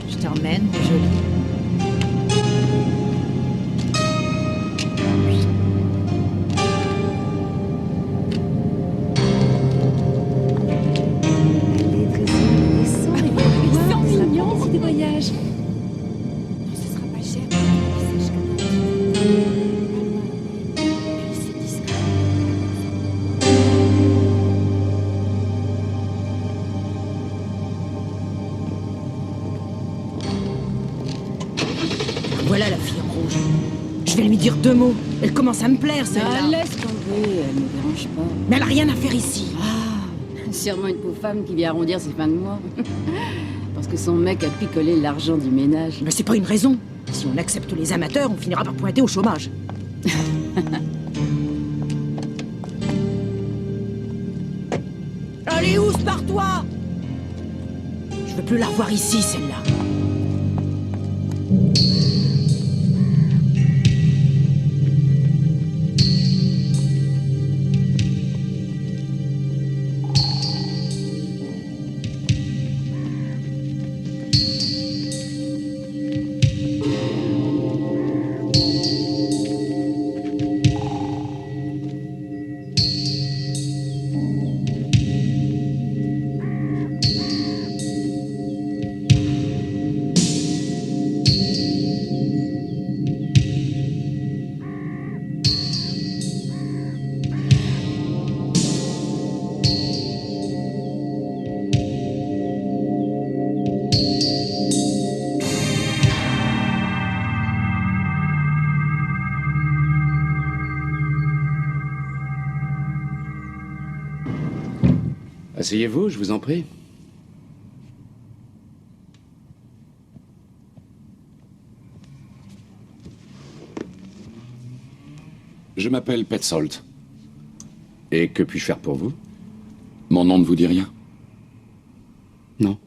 Je t'emmène, jolie. Voilà la fille en rouge. Je vais lui dire 2 mots. Elle commence à me plaire, celle-là. Ah, laisse tomber, elle me dérange pas. Mais elle a rien à faire ici. Ah, sûrement une pauvre femme qui vient arrondir ses fins de mois. Parce que son mec a picolé l'argent du ménage. Mais c'est pas une raison. Si on accepte les amateurs, on finira par pointer au chômage. Allez, ouse par toi. Je veux plus la revoir ici, celle-là. Asseyez-vous, je vous en prie. Je m'appelle Petzold. Et que puis-je faire pour vous? Mon nom ne vous dit rien? Non.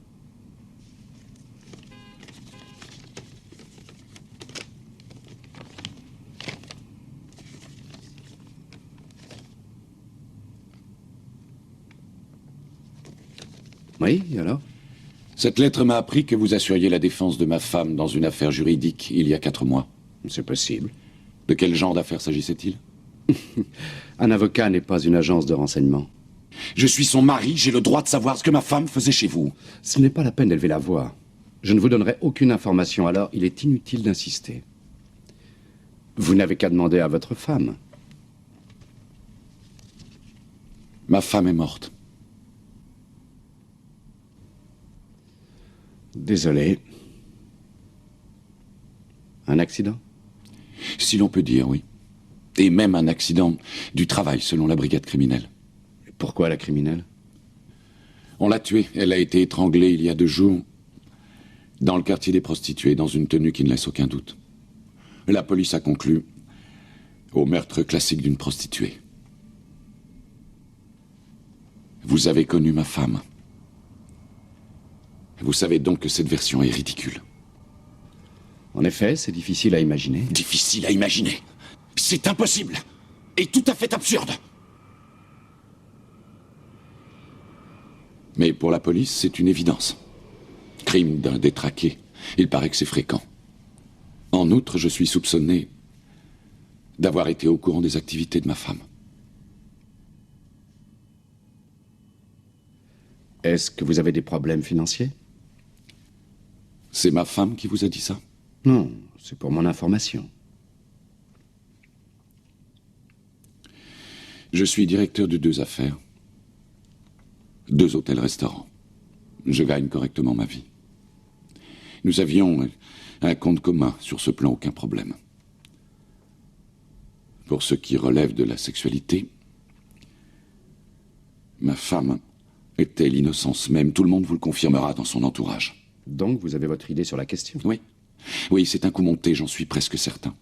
Oui, alors? Cette lettre m'a appris que vous assuriez la défense de ma femme dans une affaire juridique il y a 4 mois. C'est possible. De quel genre d'affaire s'agissait-il? Un avocat n'est pas une agence de renseignement. Je suis son mari, j'ai le droit de savoir ce que ma femme faisait chez vous. Ce n'est pas la peine d'élever la voix. Je ne vous donnerai aucune information, alors il est inutile d'insister. Vous n'avez qu'à demander à votre femme. Ma femme est morte. Désolé. Un accident? Si l'on peut dire, oui. Et même un accident du travail, selon la brigade criminelle. Pourquoi la criminelle? On l'a tuée. Elle a été étranglée il y a 2 jours dans le quartier des prostituées, dans une tenue qui ne laisse aucun doute. La police a conclu au meurtre classique d'une prostituée. Vous avez connu ma femme. Vous savez donc que cette version est ridicule. En effet, c'est difficile à imaginer. Difficile à imaginer. C'est impossible. Et tout à fait absurde. Mais pour la police, c'est une évidence. Crime d'un détraqué. Il paraît que c'est fréquent. En outre, je suis soupçonné d'avoir été au courant des activités de ma femme. Est-ce que vous avez des problèmes financiers? C'est ma femme qui vous a dit ça? Non, c'est pour mon information. Je suis directeur de 2 affaires. 2 hôtels-restaurants. Je gagne correctement ma vie. Nous avions un compte commun. Sur ce plan, aucun problème. Pour ce qui relève de la sexualité, ma femme était l'innocence même. Tout le monde vous le confirmera dans son entourage. Donc, vous avez votre idée sur la question? Oui. Oui, c'est un coup monté, j'en suis presque certain.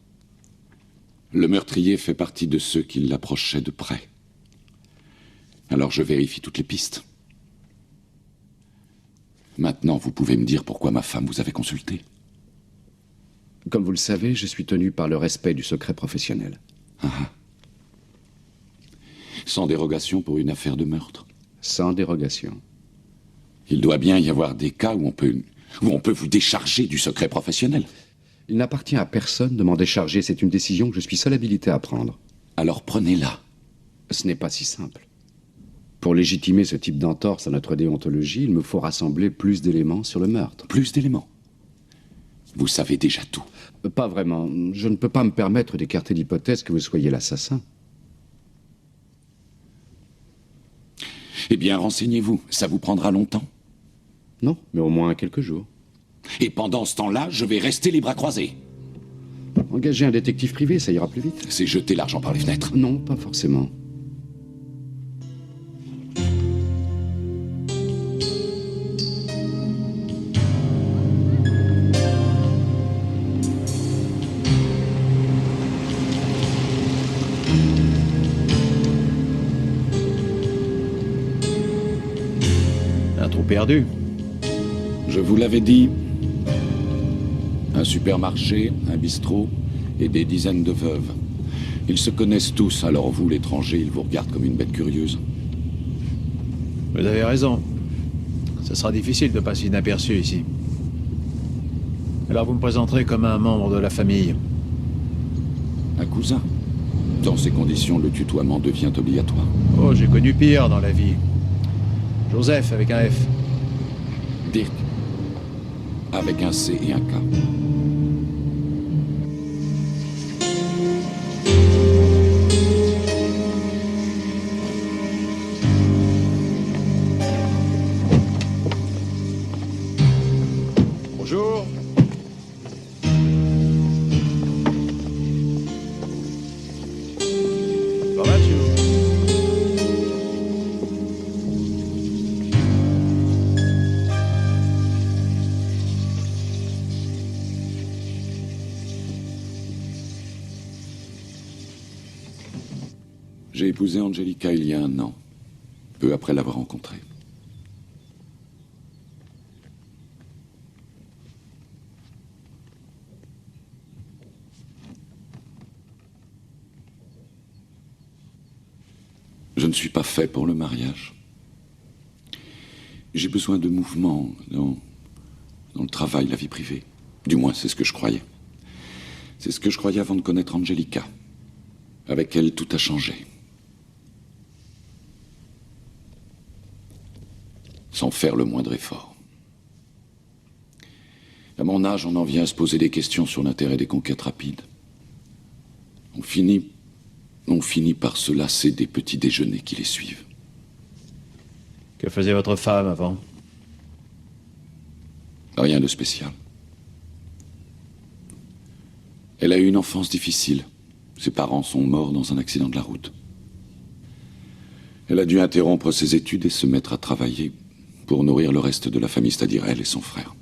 Le meurtrier fait partie de ceux qui l'approchaient de près. Alors je vérifie toutes les pistes. Maintenant, vous pouvez me dire pourquoi ma femme vous avait consulté. Comme vous le savez, je suis tenu par le respect du secret professionnel. Sans dérogation pour une affaire de meurtre. Sans dérogation. Il doit bien y avoir des cas où on peut vous décharger du secret professionnel. Il n'appartient à personne de m'en décharger. C'est une décision que je suis seul habilité à prendre. Alors prenez-la. Ce n'est pas si simple. Pour légitimer ce type d'entorse à notre déontologie, il me faut rassembler plus d'éléments sur le meurtre. Plus d'éléments. Vous savez déjà tout. Pas vraiment. Je ne peux pas me permettre d'écarter l'hypothèse que vous soyez l'assassin. Eh bien, renseignez-vous. Ça vous prendra longtemps. Non, mais au moins quelques jours. Et pendant ce temps-là, je vais rester les bras croisés. Engager un détective privé, ça ira plus vite. C'est jeter l'argent par les fenêtres. Non, pas forcément. Un trou perdu. Je vous l'avais dit. Un supermarché, un bistrot et des dizaines de veuves. Ils se connaissent tous, alors vous, l'étranger, ils vous regardent comme une bête curieuse. Vous avez raison. Ce sera difficile de passer inaperçu ici. Alors vous me présenterez comme un membre de la famille. Un cousin. Dans ces conditions, le tutoiement devient obligatoire. Oh, j'ai connu pire dans la vie. Joseph avec un F. Dirk. Avec un C et un K. Bonjour. Pas mal chez vous. J'ai épousé Angelica il y a 1 an, peu après l'avoir rencontrée. Je ne suis pas fait pour le mariage. J'ai besoin de mouvement dans le travail, la vie privée. Du moins, c'est ce que je croyais. C'est ce que je croyais avant de connaître Angelica. Avec elle, tout a changé. Sans faire le moindre effort. À mon âge, on en vient à se poser des questions sur l'intérêt des conquêtes rapides. On finit par se lasser des petits déjeuners qui les suivent. Que faisait votre femme avant? Rien de spécial. Elle a eu une enfance difficile. Ses parents sont morts dans un accident de la route. Elle a dû interrompre ses études et se mettre à travailler pour nourrir le reste de la famille, c'est-à-dire elle et son frère.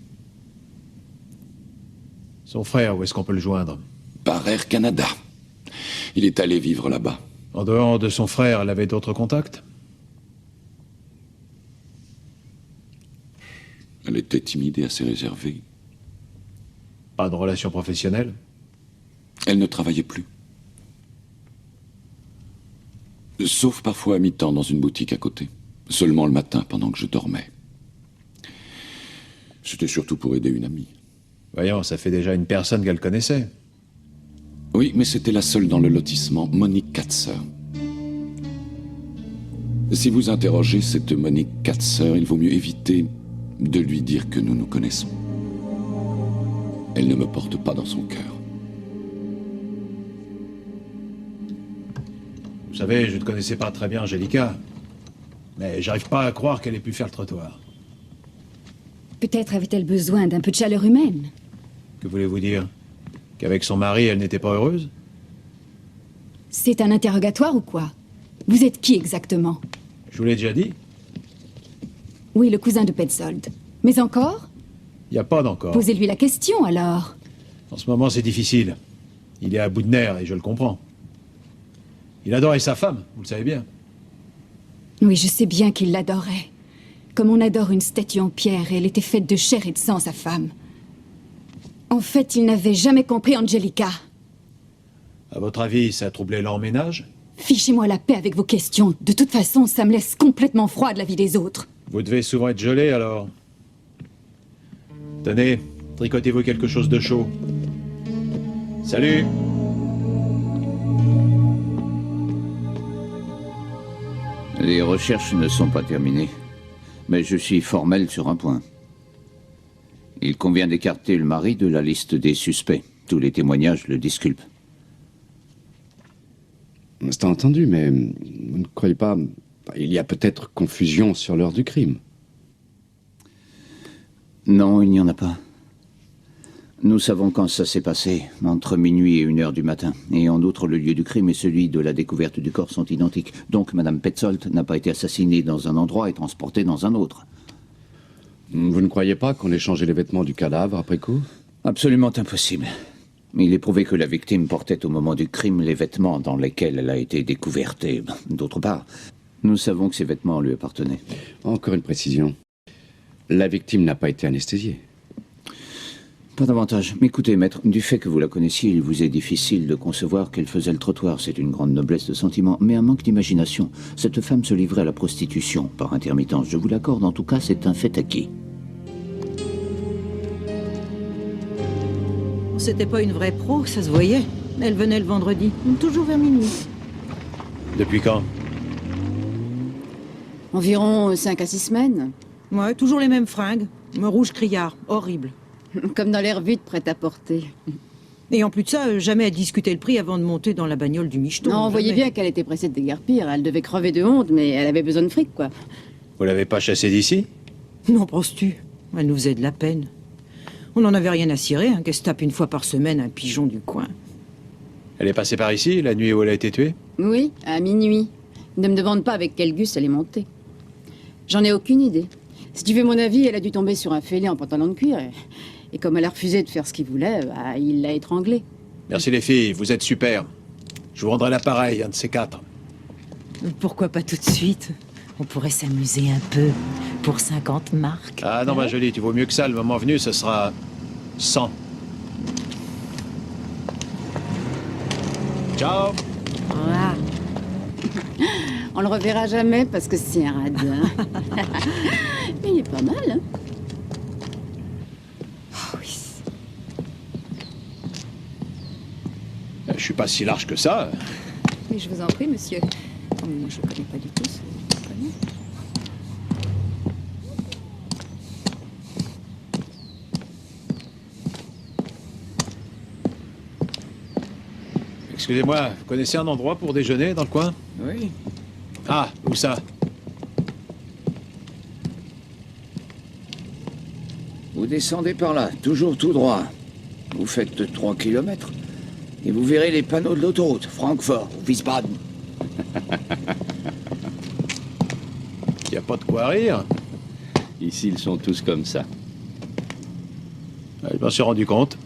Son frère, où est-ce qu'on peut le joindre? Par Air Canada. Il est allé vivre là-bas. En dehors de son frère, elle avait d'autres contacts? Elle était timide et assez réservée. Pas de relation professionnelle? Elle ne travaillait plus. Sauf parfois à mi-temps dans une boutique à côté. Seulement le matin, pendant que je dormais. C'était surtout pour aider une amie. Voyons, ça fait déjà une personne qu'elle connaissait. Oui, mais c'était la seule dans le lotissement, Monique Katzer. Si vous interrogez cette Monique Katzer, il vaut mieux éviter de lui dire que nous nous connaissons. Elle ne me porte pas dans son cœur. Vous savez, je ne connaissais pas très bien Angelica. Mais j'arrive pas à croire qu'elle ait pu faire le trottoir. Peut-être avait-elle besoin d'un peu de chaleur humaine. Que voulez-vous dire? Qu'avec son mari, elle n'était pas heureuse? C'est un interrogatoire ou quoi? Vous êtes qui exactement? Je vous l'ai déjà dit. Oui, le cousin de Petzold. Mais encore? Il n'y a pas d'encore. Posez-lui la question alors. En ce moment, c'est difficile. Il est à bout de nerfs et je le comprends. Il adorait sa femme, vous le savez bien. Oui, je sais bien qu'il l'adorait. comme on adore une statue en pierre, et elle était faite de chair et de sang, sa femme. En fait, il n'avait jamais compris Angelica. À votre avis, ça a troublé leur ménage? Fichez-moi la paix avec vos questions. De toute façon, ça me laisse complètement froid de la vie des autres. Vous devez souvent être gelé, alors. Tenez, tricotez-vous quelque chose de chaud. Salut! Les recherches ne sont pas terminées, mais je suis formel sur un point. Il convient d'écarter le mari de la liste des suspects. Tous les témoignages le disculpent. C'est entendu, mais vous ne croyez pas... Il y a peut-être confusion sur l'heure du crime. Non, il n'y en a pas. Nous savons quand ça s'est passé, entre minuit et 1h du matin. Et en outre, le lieu du crime et celui de la découverte du corps sont identiques. Donc, Madame Petzold n'a pas été assassinée dans un endroit et transportée dans un autre. Vous ne croyez pas qu'on ait changé les vêtements du cadavre après coup? Absolument impossible. Il est prouvé que la victime portait au moment du crime les vêtements dans lesquels elle a été découverte. Et, d'autre part, nous savons que ces vêtements lui appartenaient. Encore une précision. La victime n'a pas été anesthésiée. Pas davantage. Mais écoutez, maître, du fait que vous la connaissiez, il vous est difficile de concevoir qu'elle faisait le trottoir. C'est une grande noblesse de sentiment, mais un manque d'imagination. Cette femme se livrait à la prostitution, par intermittence. Je vous l'accorde, en tout cas, c'est un fait acquis. C'était pas une vraie pro, ça se voyait. Elle venait le vendredi, toujours vers minuit. Depuis quand? Environ 5 à 6 semaines. Ouais, toujours les mêmes fringues. Un rouge criard, horrible. Comme dans l'air vide, prêt à porter. Et en plus de ça, jamais à discuter le prix avant de monter dans la bagnole du micheton. Non, on voyait jamais. bien qu'elle était pressée de déguerpir. Elle devait crever de honte, mais elle avait besoin de fric, quoi. Vous l'avez pas chassée d'ici? Non, penses-tu? Elle nous faisait de la peine. On n'en avait rien à cirer, hein, qu'elle se tape une fois par semaine un pigeon du coin. Elle est passée par ici, la nuit où elle a été tuée? Oui, à minuit. Ne me demande pas avec quel gus elle est montée. J'en ai aucune idée. Si tu veux mon avis, elle a dû tomber sur un fêlé en pantalon de cuir. Et comme elle a refusé de faire ce qu'il voulait, bah, il l'a étranglée. Merci les filles, vous êtes super. Je vous rendrai l'appareil, un de ces 4. Pourquoi pas tout de suite? On pourrait s'amuser un peu pour 50 marques. Ah non, ma jolie, tu vaux mieux que ça. Le moment venu, ce sera 100. Ciao. Ah. On le reverra jamais parce que c'est un radin. Mais il est pas mal, hein? Oh, oui. Je suis pas si large que ça. Mais je vous en prie, monsieur. Oh, mais moi, je ne connais pas du tout ce compagnon. Excusez-moi, vous connaissez un endroit pour déjeuner dans le coin? Oui. Ah, où ça? Vous descendez par là, toujours tout droit. Vous faites 3 kilomètres. Et vous verrez les panneaux de l'autoroute. Francfort, Wiesbaden. Y a pas de quoi rire. Ici, ils sont tous comme ça. Je m'en suis rendu compte.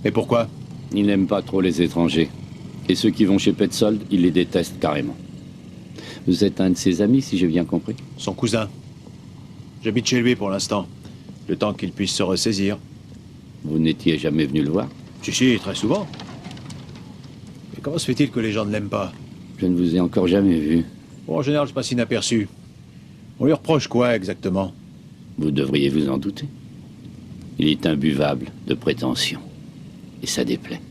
Et pourquoi? Ils n'aiment pas trop les étrangers. Et ceux qui vont chez Petzold, ils les détestent carrément. Vous êtes un de ses amis, si j'ai bien compris? Son cousin. J'habite chez lui pour l'instant. Le temps qu'il puisse se ressaisir. Vous n'étiez jamais venu le voir? Si, très souvent. Mais comment se fait-il que les gens ne l'aiment pas? Je ne vous ai encore jamais vu. Bon, en général, je passe inaperçu. On lui reproche quoi, exactement? Vous devriez vous en douter. Il est imbuvable de prétention. Et ça déplaît.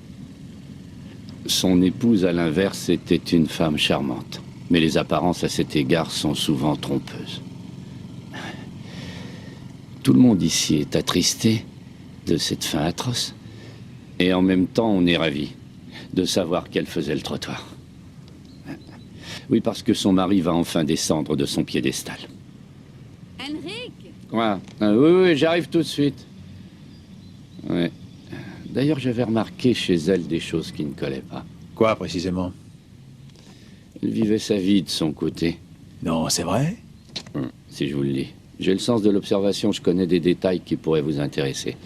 Son épouse, à l'inverse, était une femme charmante. Mais les apparences à cet égard sont souvent trompeuses. Tout le monde ici est attristé de cette fin atroce. Et en même temps, on est ravis de savoir qu'elle faisait le trottoir. Oui, parce que son mari va enfin descendre de son piédestal. Henrik! Quoi? Oui, j'arrive tout de suite. Ouais. D'ailleurs, j'avais remarqué chez elle des choses qui ne collaient pas. Quoi, précisément? Elle vivait sa vie de son côté. Non, c'est vrai? Si je vous le dis. J'ai le sens de l'observation, je connais des détails qui pourraient vous intéresser.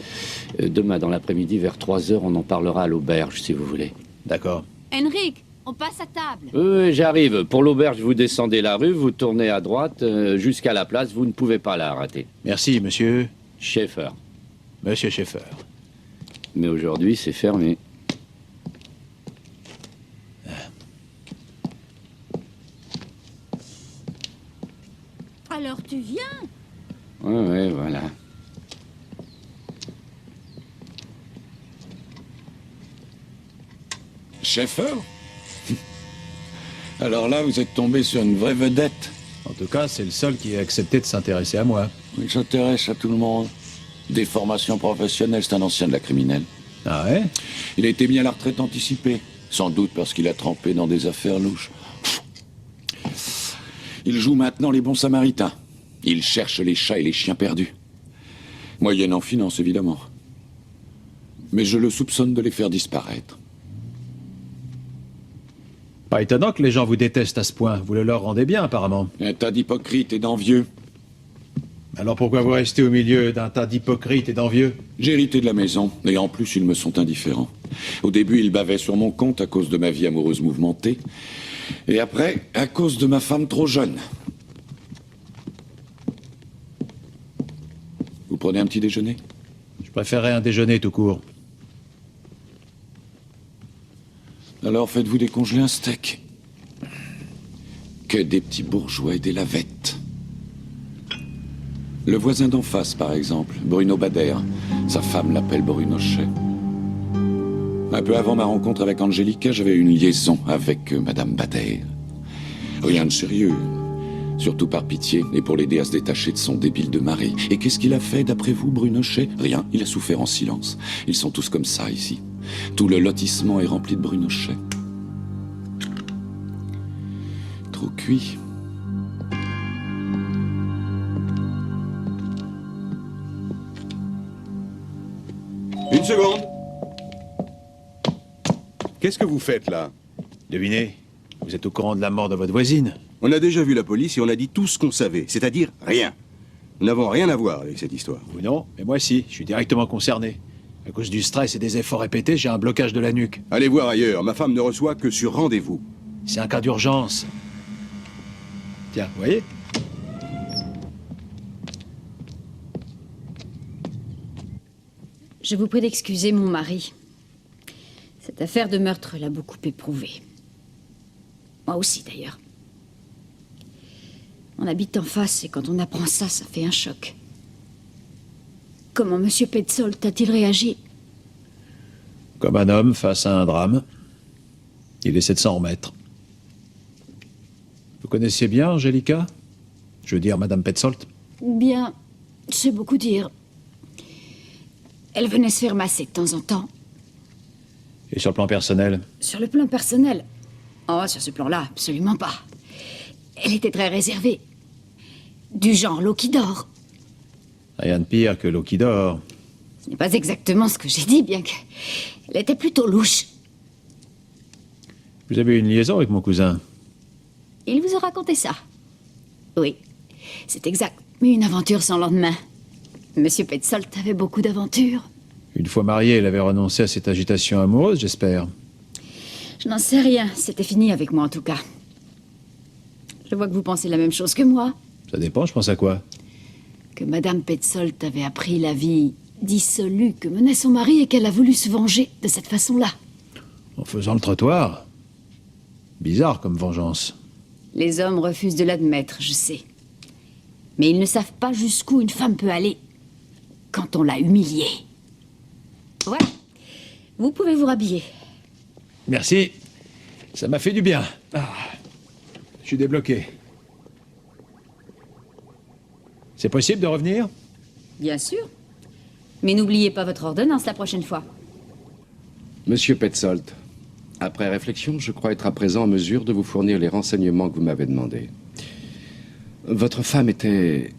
Demain, dans l'après-midi, vers 3 heures, on en parlera à l'auberge, si vous voulez. D'accord. Henrik, On passe à table. Oui, j'arrive. Pour l'auberge, vous descendez la rue, vous tournez à droite jusqu'à la place. Vous ne pouvez pas la rater. Merci, monsieur. Schaeffer. Monsieur Schaeffer. Mais aujourd'hui, c'est fermé. Alors tu viens? Ouais, voilà. Schaeffer? Alors là, vous êtes tombé sur une vraie vedette. En tout cas, c'est le seul qui a accepté de s'intéresser à moi. Il s'intéresse à tout le monde. Des formations professionnelles, c'est un ancien de la criminelle. Ah ouais? Il a été mis à la retraite anticipée. Sans doute parce qu'il a trempé dans des affaires louches. Il joue maintenant les bons samaritains. Il cherche les chats et les chiens perdus. Moyennant finance, évidemment. Mais je le soupçonne de les faire disparaître. Pas étonnant que les gens vous détestent à ce point. Vous le leur rendez bien, apparemment. Un tas d'hypocrites et d'envieux. Alors pourquoi vous restez au milieu d'un tas d'hypocrites et d'envieux? J'ai hérité de la maison, et en plus, ils me sont indifférents. Au début, ils bavaient sur mon compte à cause de ma vie amoureuse mouvementée. Et après, à cause de ma femme trop jeune. Vous prenez un petit déjeuner? Je préférerais un déjeuner tout court. Alors faites-vous décongeler un steak. Que des petits bourgeois et des lavettes. Le voisin d'en face, par exemple, Bruno Bader. Sa femme l'appelle Brunochet. Un peu avant ma rencontre avec Angelica, j'avais eu une liaison avec Madame Bader. Rien de sérieux. Surtout par pitié et pour l'aider à se détacher de son débile de mari. Et qu'est-ce qu'il a fait, d'après vous, Brunochet? Rien, il a souffert en silence. Ils sont tous comme ça, ici. Tout le lotissement est rempli de Brunochet. Trop cuit. Une seconde. Qu'est-ce que vous faites là? Devinez, vous êtes au courant de la mort de votre voisine. On a déjà vu la police et on a dit tout ce qu'on savait, c'est-à-dire rien. Nous n'avons rien à voir avec cette histoire. Vous non, mais moi si, je suis directement concerné. À cause du stress et des efforts répétés, j'ai un blocage de la nuque. Allez voir ailleurs, ma femme ne reçoit que sur rendez-vous. C'est un cas d'urgence. Tiens, vous voyez? Je vous prie d'excuser mon mari. Cette affaire de meurtre l'a beaucoup éprouvé. Moi aussi, d'ailleurs. On habite en face et quand on apprend ça, ça fait un choc. Comment Monsieur Petzold a-t-il réagi? Comme un homme face à un drame. Il essaie de s'en remettre. Vous connaissiez bien Angelica? Je veux dire, Madame Petzold? Bien, c'est beaucoup dire. Elle venait se faire masser de temps en temps. Et sur le plan personnel? Sur le plan personnel? Oh, sur ce plan-là, absolument pas. Elle était très réservée. Du genre l'eau qui dort. Rien de pire que l'eau qui dort. Ce n'est pas exactement ce que j'ai dit, bien qu'elle était plutôt louche. Vous avez eu une liaison avec mon cousin? Il vous a raconté ça? Oui, c'est exact. Mais une aventure sans lendemain. Monsieur Petzold avait beaucoup d'aventures. Une fois marié, elle avait renoncé à cette agitation amoureuse, j'espère. Je n'en sais rien. C'était fini avec moi, en tout cas. Je vois que vous pensez la même chose que moi. Ça dépend, je pense à quoi? Que Madame Petzold avait appris la vie dissolue que menait son mari et qu'elle a voulu se venger de cette façon-là. En faisant le trottoir? Bizarre comme vengeance. Les hommes refusent de l'admettre, je sais. Mais ils ne savent pas jusqu'où une femme peut aller quand on l'a humiliée. Voilà. Vous pouvez vous rhabiller. Merci. Ça m'a fait du bien. Ah, je suis débloqué. C'est possible de revenir? Bien sûr. Mais n'oubliez pas votre ordonnance la prochaine fois. Monsieur Petzold, après réflexion, je crois être à présent en mesure de vous fournir les renseignements que vous m'avez demandés. Votre femme était...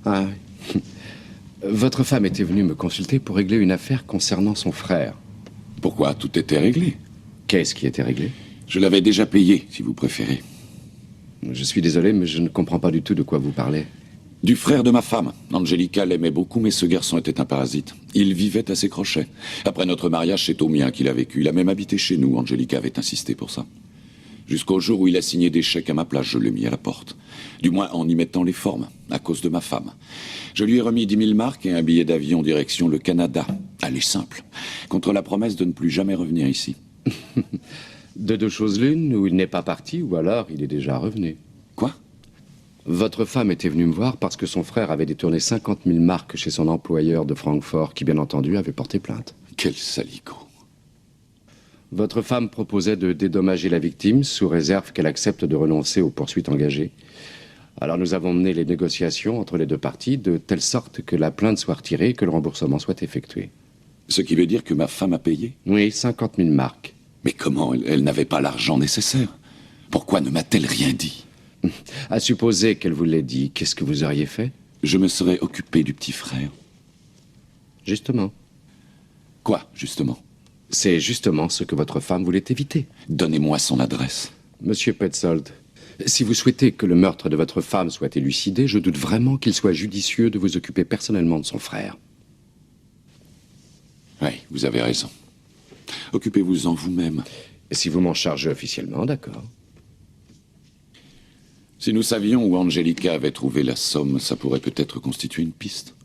Ah oui. Votre femme était venue me consulter pour régler une affaire concernant son frère. Pourquoi? Tout était réglé. Qu'est-ce qui était réglé? Je l'avais déjà payé, si vous préférez. Je suis désolé, mais je ne comprends pas du tout de quoi vous parlez. Du frère de ma femme. Angelica l'aimait beaucoup, mais ce garçon était un parasite. Il vivait à ses crochets. Après notre mariage, c'est au mien qu'il a vécu. Il a même habité chez nous. Angelica avait insisté pour ça. Jusqu'au jour où il a signé des chèques à ma place, je l'ai mis à la porte. Du moins en y mettant les formes, à cause de ma femme. Je lui ai remis 10 000 marks et un billet d'avion direction le Canada. Allez, simple. Contre la promesse de ne plus jamais revenir ici. De deux choses l'une, ou il n'est pas parti, ou alors il est déjà revenu. Quoi? Votre femme était venue me voir parce que son frère avait détourné 50 000 marks chez son employeur de Francfort, qui bien entendu avait porté plainte. Quel saligo. Votre femme proposait de dédommager la victime sous réserve qu'elle accepte de renoncer aux poursuites engagées. Alors nous avons mené les négociations entre les deux parties de telle sorte que la plainte soit retirée et que le remboursement soit effectué. Ce qui veut dire que ma femme a payé? Oui, 50 000 marks. Mais comment? Elle n'avait pas l'argent nécessaire. Pourquoi ne m'a-t-elle rien dit? À supposer qu'elle vous l'ait dit, qu'est-ce que vous auriez fait? Je me serais occupé du petit frère. Justement. Quoi, justement? C'est justement ce que votre femme voulait éviter. Donnez-moi son adresse. Monsieur Petzold, si vous souhaitez que le meurtre de votre femme soit élucidé, je doute vraiment qu'il soit judicieux de vous occuper personnellement de son frère. Oui, vous avez raison. Occupez-vous-en vous-même. Et si vous m'en chargez officiellement, d'accord. Si nous savions où Angelica avait trouvé la somme, ça pourrait peut-être constituer une piste.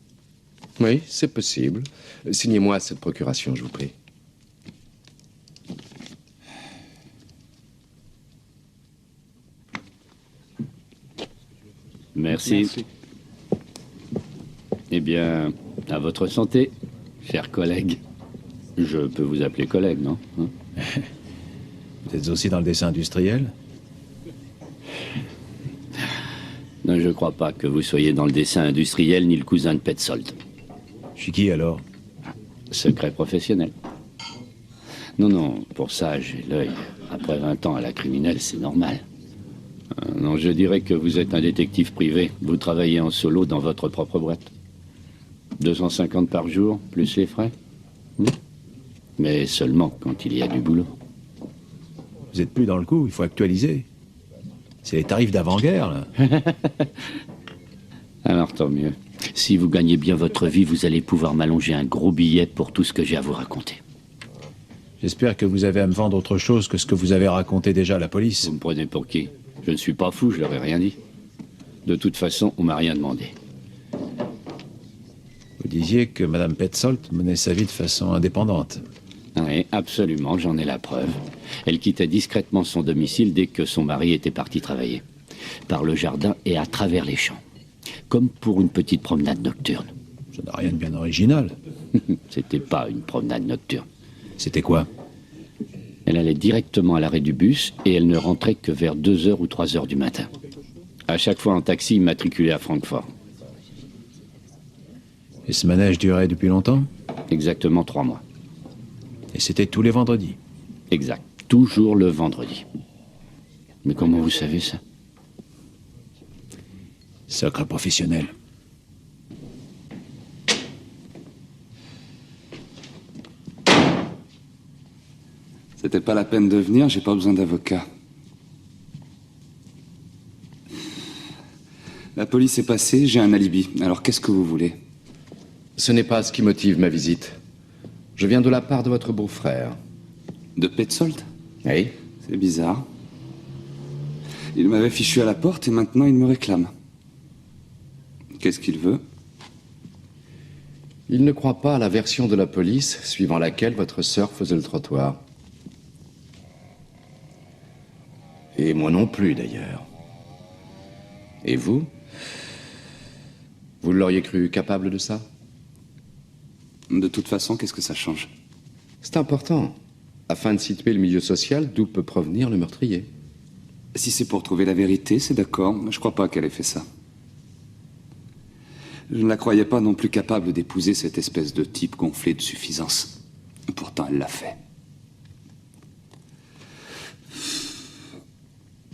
Oui, c'est possible. Signez-moi cette procuration, je vous prie. Merci. Eh bien, à votre santé, chers collègues. Je peux vous appeler collègue, non? Hein? Vous êtes aussi dans le dessin industriel? Non, je crois pas que vous soyez dans le dessin industriel ni le cousin de Petzold. Je suis qui alors? Secret professionnel. Non, non, pour ça, j'ai l'œil. Après 20 ans à la criminelle, c'est normal. Non, je dirais que vous êtes un détective privé. Vous travaillez en solo dans votre propre boîte. 250 par jour, plus les frais. Mais seulement quand il y a du boulot. Vous êtes plus dans le coup, il faut actualiser. C'est les tarifs d'avant-guerre, là. Alors tant mieux. Si vous gagnez bien votre vie, vous allez pouvoir m'allonger un gros billet pour tout ce que j'ai à vous raconter. J'espère que vous avez à me vendre autre chose que ce que vous avez raconté déjà à la police. Vous me prenez pour qui? Je ne suis pas fou, je leur ai rien dit. De toute façon, on m'a rien demandé. Vous disiez que Madame Petzold menait sa vie de façon indépendante. Oui, absolument, j'en ai la preuve. Elle quittait discrètement son domicile dès que son mari était parti travailler. Par le jardin et à travers les champs. Comme pour une petite promenade nocturne. Ça n'a rien de bien original. C'était pas une promenade nocturne. C'était quoi? Elle allait directement à l'arrêt du bus et elle ne rentrait que vers 2h ou 3h du matin. À chaque fois en taxi immatriculé à Francfort. Et ce manège durait depuis longtemps? Exactement 3 mois. Et c'était tous les vendredis? Exact. Toujours le vendredi. Mais comment vous savez ça? Secret professionnel. C'était pas la peine de venir, j'ai pas besoin d'avocat. La police est passée, j'ai un alibi. Alors qu'est-ce que vous voulez? Ce n'est pas ce qui motive ma visite. Je viens de la part de votre beau-frère. De Petzold? Oui. C'est bizarre. Il m'avait fichu à la porte et maintenant il me réclame. Qu'est-ce qu'il veut? Il ne croit pas à la version de la police suivant laquelle votre sœur faisait le trottoir. Et moi non plus, d'ailleurs. Et vous? Vous l'auriez cru capable de ça? De toute façon, qu'est-ce que ça change? C'est important, afin de situer le milieu social d'où peut provenir le meurtrier. Si c'est pour trouver la vérité, c'est d'accord. Je crois pas qu'elle ait fait ça. Je ne la croyais pas non plus capable d'épouser cette espèce de type gonflé de suffisance. Pourtant, elle l'a fait.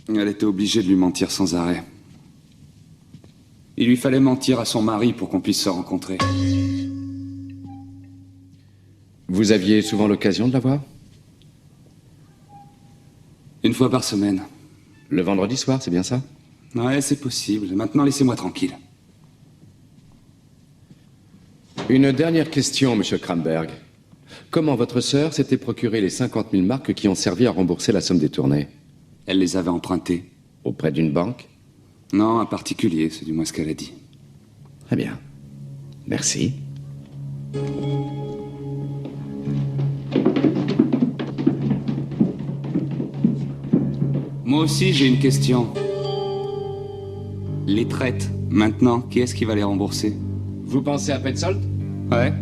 Elle était obligée de lui mentir sans arrêt. Il lui fallait mentir à son mari pour qu'on puisse se rencontrer. Vous aviez souvent l'occasion de la voir? Une fois par semaine. Le vendredi soir, c'est bien ça? Ouais, c'est possible. Maintenant, laissez-moi tranquille. Une dernière question, monsieur Kramberg. Comment votre sœur s'était procuré les 50 000 marques qui ont servi à rembourser la somme détournée? Elle les avait empruntées. Auprès d'une banque? Non, un particulier, c'est du moins ce qu'elle a dit. Très bien. Merci. Moi aussi, j'ai une question. Les traites, maintenant, qui est-ce qui va les rembourser? Vous pensez à Petzold? Ouais.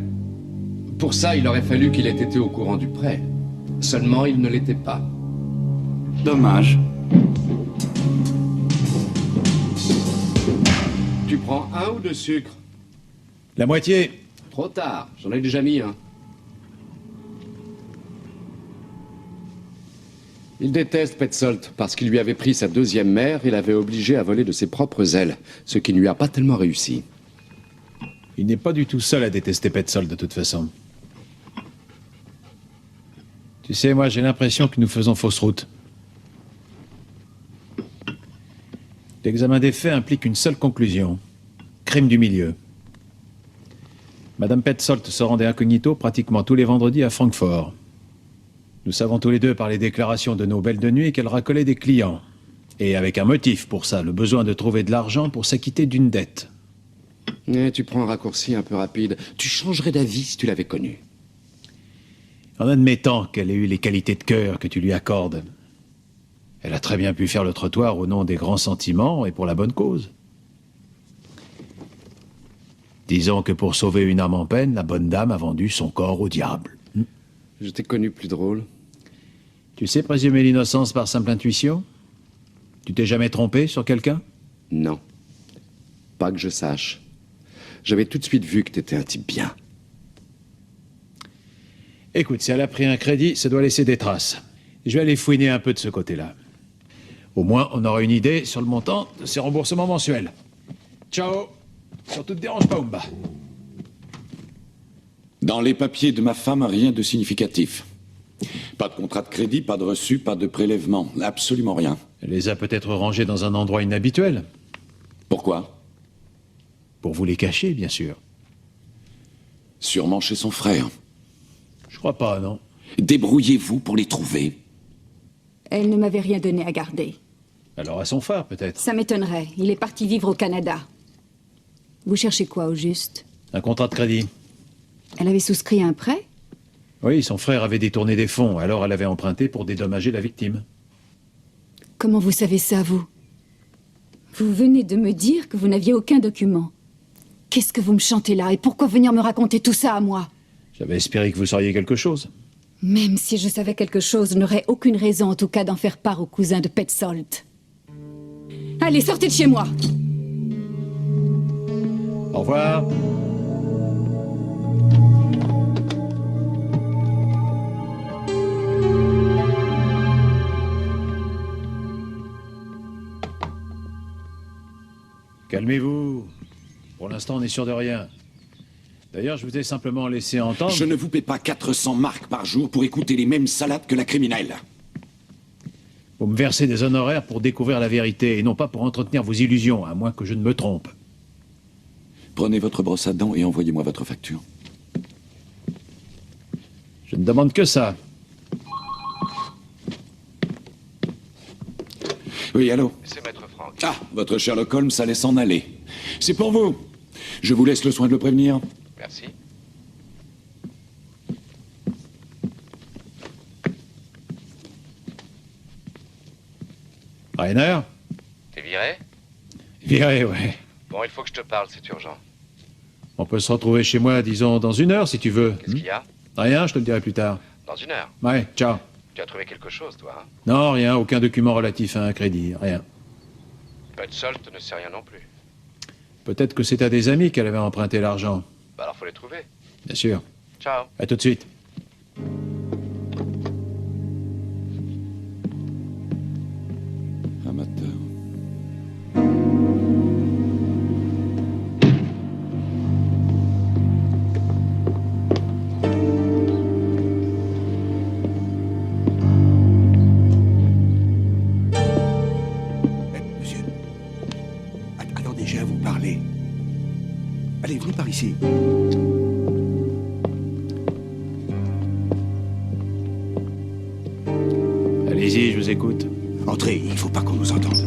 Pour ça, il aurait fallu qu'il ait été au courant du prêt. Seulement, il ne l'était pas. Dommage. Tu prends un ou deux sucres? La moitié. Trop tard, j'en ai déjà mis un. Il déteste Petzold parce qu'il lui avait pris sa deuxième mère et l'avait obligé à voler de ses propres ailes, ce qui ne lui a pas tellement réussi. Il n'est pas du tout seul à détester Petzold de toute façon. Tu sais, moi j'ai l'impression que nous faisons fausse route. L'examen des faits implique une seule conclusion. Crime du milieu. Madame Petzold se rendait incognito pratiquement tous les vendredis à Francfort. Nous savons tous les deux par les déclarations de nos belles de nuit qu'elle racolait des clients. Et avec un motif pour ça, le besoin de trouver de l'argent pour s'acquitter d'une dette. Tu prends un raccourci un peu rapide. Tu changerais d'avis si tu l'avais connue. En admettant qu'elle ait eu les qualités de cœur que tu lui accordes, elle a très bien pu faire le trottoir au nom des grands sentiments et pour la bonne cause. Disons que pour sauver une âme en peine, la bonne dame a vendu son corps au diable. Je t'ai connu plus drôle. Tu sais présumer l'innocence par simple intuition? Tu t'es jamais trompé sur quelqu'un? Non. Pas que je sache. J'avais tout de suite vu que t'étais un type bien. Écoute, si elle a pris un crédit, ça doit laisser des traces. Je vais aller fouiner un peu de ce côté-là. Au moins, on aura une idée sur le montant de ses remboursements mensuels. Ciao. Surtout te dérange pas, Oumba. Dans les papiers de ma femme, rien de significatif. Pas de contrat de crédit, pas de reçu, pas de prélèvement. Absolument rien. Elle les a peut-être rangés dans un endroit inhabituel. Pourquoi? Pour vous les cacher, bien sûr. Sûrement chez son frère. Je crois pas, non. Débrouillez-vous pour les trouver. Elle ne m'avait rien donné à garder. Alors à son frère, peut-être. Ça m'étonnerait. Il est parti vivre au Canada. Vous cherchez quoi, au juste? Un contrat de crédit. Elle avait souscrit un prêt? Oui, son frère avait détourné des fonds, alors elle avait emprunté pour dédommager la victime. Comment vous savez ça, vous? Vous venez de me dire que vous n'aviez aucun document. Qu'est-ce que vous me chantez là? Et pourquoi venir me raconter tout ça à moi? J'avais espéré que vous sauriez quelque chose. Même si je savais quelque chose, je n'aurais aucune raison, en tout cas, d'en faire part au cousin de Petzold. Allez, sortez de chez moi! Au revoir. Calmez-vous. Pour l'instant, on est sûr de rien. D'ailleurs, je vous ai simplement laissé entendre... Je ne vous paie pas 400 marks par jour pour écouter les mêmes salades que la criminelle. Vous me versez des honoraires pour découvrir la vérité, et non pas pour entretenir vos illusions, à moins que je ne me trompe. Prenez votre brosse à dents et envoyez-moi votre facture. Je ne demande que ça. Oui, allô? C'est Maître Franck. Ah, votre Sherlock Holmes allait s'en aller. C'est pour vous. Je vous laisse le soin de le prévenir. Merci. Rainer? T'es viré? Viré, ouais. Bon, il faut que je te parle, c'est urgent. On peut se retrouver chez moi, disons, dans 1 heure, si tu veux. Qu'est-ce qu'il y a? Rien, je te le dirai plus tard. Dans 1 heure. Ouais, ciao. Tu as trouvé quelque chose, toi, hein? Non, rien, aucun document relatif à un crédit, rien. Petzold ne sait rien non plus. Peut-être que c'est à des amis qu'elle avait emprunté l'argent. Bah alors faut les trouver. Bien sûr. Ciao. À tout de suite. Amateur. Monsieur. Attendez, j'ai à vous parler. Allez, venez par ici. Allez-y, je vous écoute. Entrez, il faut pas qu'on nous entende.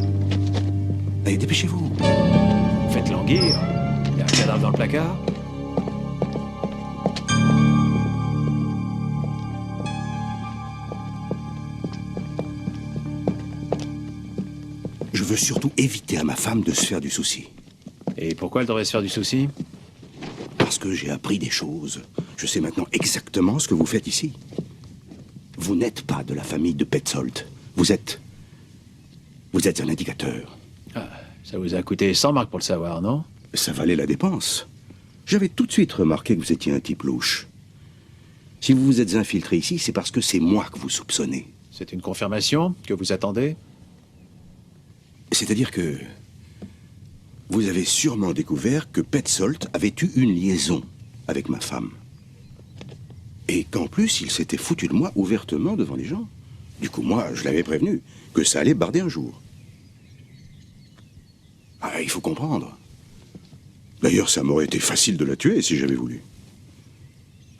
Allez, dépêchez-vous. Faites languir. Il y a un cadavre dans le placard. Je veux surtout éviter à ma femme de se faire du souci. Et pourquoi elle devrait se faire du souci? Parce que j'ai appris des choses. Je sais maintenant exactement ce que vous faites ici. Vous n'êtes pas de la famille de Petzold. Vous êtes un indicateur. Ah, ça vous a coûté 100 marks pour le savoir, non? Ça valait la dépense. J'avais tout de suite remarqué que vous étiez un type louche. Si vous vous êtes infiltré ici, c'est parce que c'est moi que vous soupçonnez. C'est une confirmation que vous attendez? C'est-à-dire que vous avez sûrement découvert que Petzold avait eu une liaison avec ma femme. Et qu'en plus, il s'était foutu de moi ouvertement devant les gens. Du coup, moi, je l'avais prévenu que ça allait barder un jour. Ah, il faut comprendre. D'ailleurs, ça m'aurait été facile de la tuer si j'avais voulu.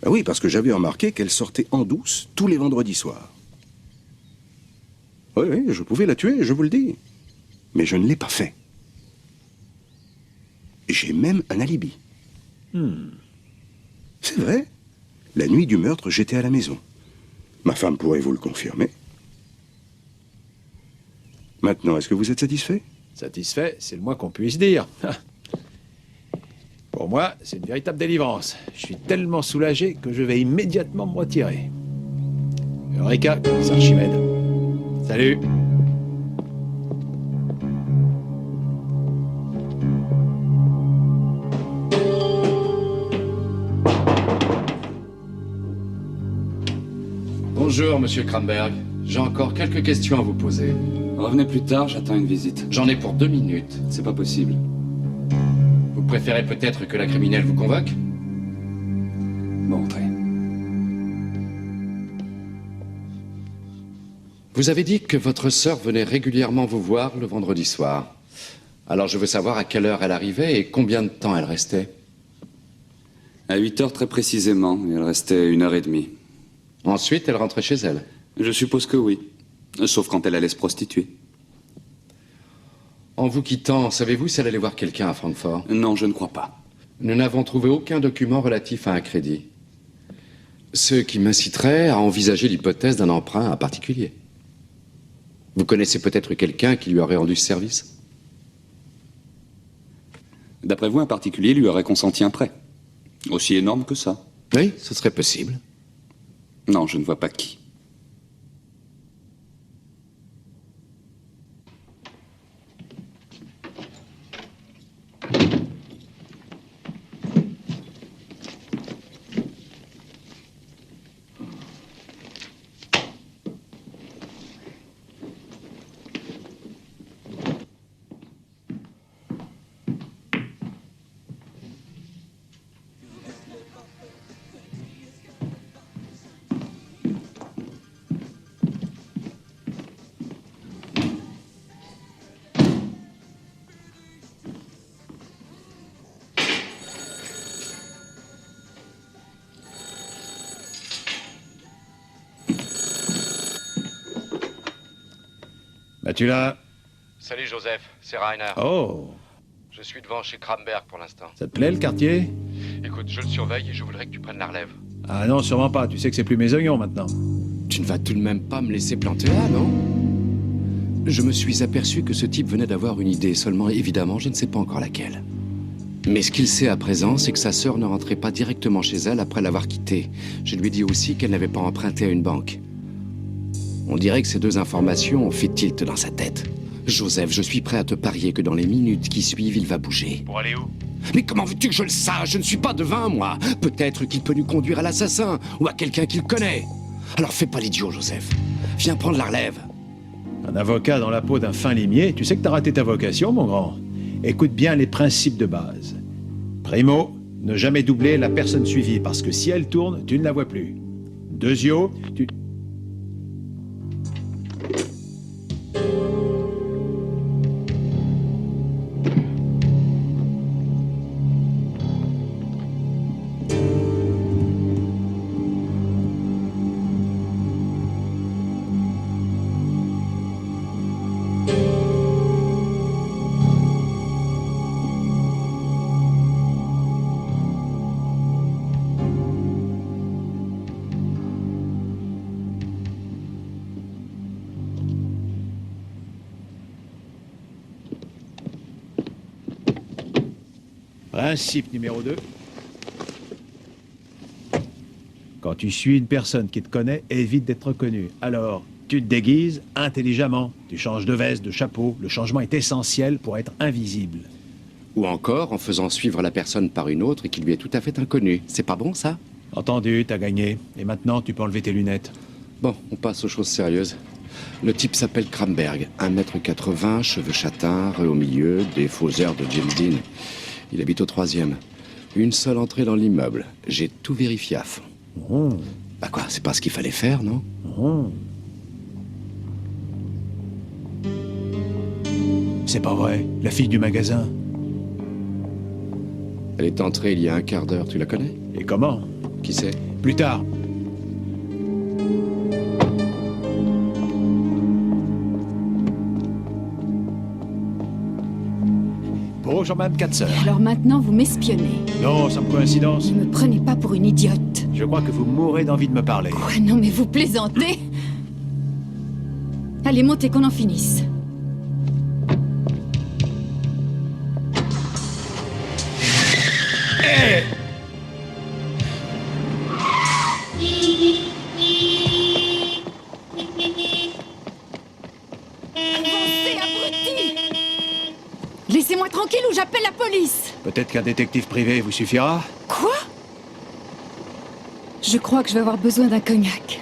Ah oui, parce que j'avais remarqué qu'elle sortait en douce tous les vendredis soirs. Oui, oui, je pouvais la tuer, je vous le dis. Mais je ne l'ai pas fait. J'ai même un alibi. C'est vrai. La nuit du meurtre, j'étais à la maison. Ma femme pourrait vous le confirmer. Maintenant, est-ce que vous êtes satisfait? Satisfait, c'est le moins qu'on puisse dire. Pour moi, c'est une véritable délivrance. Je suis tellement soulagé que je vais immédiatement me retirer. Eureka, commissaire Archimède. Salut. Bonjour, monsieur Kramberg. J'ai encore quelques questions à vous poser. Revenez plus tard, j'attends une visite. J'en ai pour 2 minutes. C'est pas possible. Vous préférez peut-être que la criminelle vous convoque? Bon, entrez. Vous avez dit que votre sœur venait régulièrement vous voir le vendredi soir. Alors je veux savoir à quelle heure elle arrivait et combien de temps elle restait. À 8 heures très précisément, et elle restait 1h30. Ensuite, elle rentrait chez elle. Je suppose que oui. Sauf quand elle allait se prostituer. En vous quittant, savez-vous si elle allait voir quelqu'un à Francfort? Non, je ne crois pas. Nous n'avons trouvé aucun document relatif à un crédit. Ce qui m'inciterait à envisager l'hypothèse d'un emprunt à particulier. Vous connaissez peut-être quelqu'un qui lui aurait rendu ce service? D'après vous, un particulier lui aurait consenti un prêt. Aussi énorme que ça. Oui, ce serait possible. Non, je ne vois pas qui. Bah-tu là? Salut Joseph, c'est Rainer. Oh, Je suis devant chez Kramberg pour l'instant. ça te plaît le quartier? Écoute, je le surveille et je voudrais que tu prennes la relève. Ah non, sûrement pas. Tu sais que c'est plus mes oignons maintenant. Tu ne vas tout de même pas me laisser planter là, non? Je me suis aperçu que ce type venait d'avoir une idée, seulement évidemment, je ne sais pas encore laquelle. Mais ce qu'il sait à présent, c'est que sa sœur ne rentrait pas directement chez elle après l'avoir quittée. Je lui ai dit aussi qu'elle n'avait pas emprunté à une banque. On dirait que ces deux informations ont fait tilt dans sa tête. Joseph, je suis prêt à te parier que dans les minutes qui suivent, il va bouger. Pour aller où? Mais comment veux-tu que je le sache? Je ne suis pas devin, moi. Peut-être qu'il peut nous conduire à l'assassin ou à quelqu'un qu'il connaît. Alors fais pas l'idiot, Joseph. Viens prendre la relève. Un avocat dans la peau d'un fin limier, tu sais que t'as raté ta vocation, mon grand. Écoute bien les principes de base. Primo, ne jamais doubler la personne suivie, parce que si elle tourne, tu ne la vois plus. Deuxio, tu... Principe numéro 2. Quand tu suis une personne qui te connaît, évite d'être reconnu. Alors, tu te déguises intelligemment. Tu changes de veste, de chapeau. Le changement est essentiel pour être invisible. Ou encore en faisant suivre la personne par une autre et qui lui est tout à fait inconnue. C'est pas bon, ça? Entendu, t'as gagné. Et maintenant, tu peux enlever tes lunettes. Bon, on passe aux choses sérieuses. Le type s'appelle Kramberg, 1m80, cheveux châtains, ray au milieu, des faux airs de James Dean. Il habite au 3e. Une seule entrée dans l'immeuble. J'ai tout vérifié à fond. Oh. Bah quoi, c'est pas ce qu'il fallait faire, non? Oh. C'est pas vrai. La fille du magasin. Elle est entrée il y a un quart d'heure, tu la connais? Et comment? Qui c'est? Plus tard. Bonjour, Madame Katzer. Alors maintenant, vous m'espionnez. Non, sans coïncidence. Ne me prenez pas pour une idiote. Je crois que vous mourrez d'envie de me parler. Quoi, non mais vous plaisantez? Allez, montez qu'on en finisse. Avancez, abrutis! Laissez-moi tranquille ou j'appelle la police! Peut-être qu'un détective privé vous suffira? Quoi? Je crois que je vais avoir besoin d'un cognac.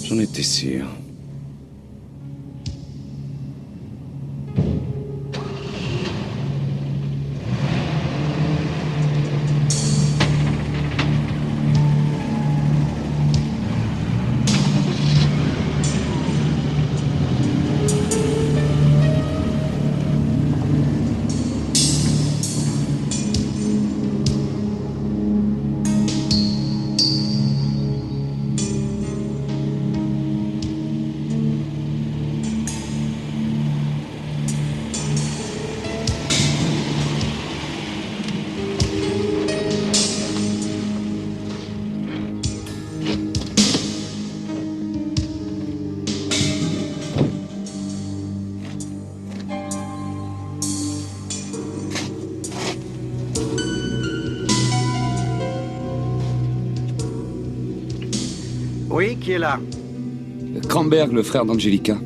J'en étais sûr. Oui, qui est là? Kramberg, le frère d'Angelica.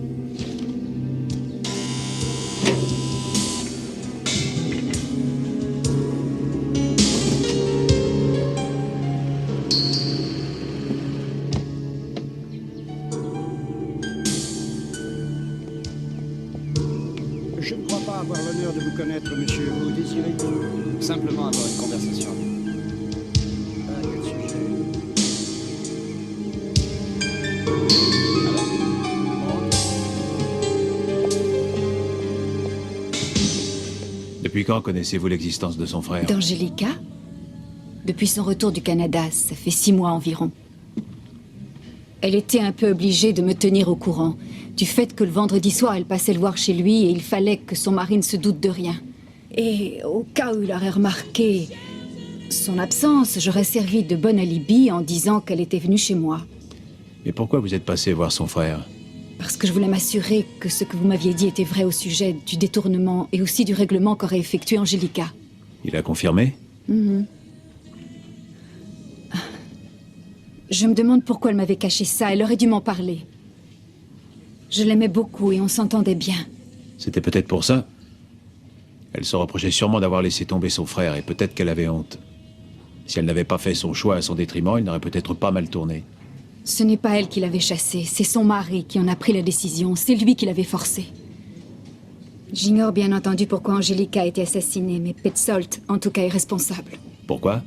Je ne crois pas avoir l'honneur de vous connaître, monsieur. Vous désirez Simplement avoir une conversation. à quel sujet? Depuis quand connaissez-vous l'existence de son frère? D'Angelica? Depuis son retour du Canada, ça fait 6 mois environ. Elle était un peu obligée de me tenir au courant du fait que le vendredi soir, elle passait le voir chez lui et il fallait que son mari ne se doute de rien. Et au cas où il aurait remarqué son absence, j'aurais servi de bon alibi en disant qu'elle était venue chez moi. Et pourquoi vous êtes passé voir son frère? Parce que je voulais m'assurer que ce que vous m'aviez dit était vrai au sujet du détournement et aussi du règlement qu'aurait effectué Angelica. Il a confirmé? Je me demande pourquoi elle m'avait caché ça. Elle aurait dû m'en parler. Je l'aimais beaucoup et on s'entendait bien. C'était peut-être pour ça. Elle se reprochait sûrement d'avoir laissé tomber son frère et peut-être qu'elle avait honte. Si elle n'avait pas fait son choix à son détriment, il n'aurait peut-être pas mal tourné. Ce n'est pas elle qui l'avait chassé, c'est son mari qui en a pris la décision. C'est lui qui l'avait forcé. J'ignore bien entendu pourquoi Angelica a été assassinée, mais Petzold, en tout cas, est responsable. Pourquoi?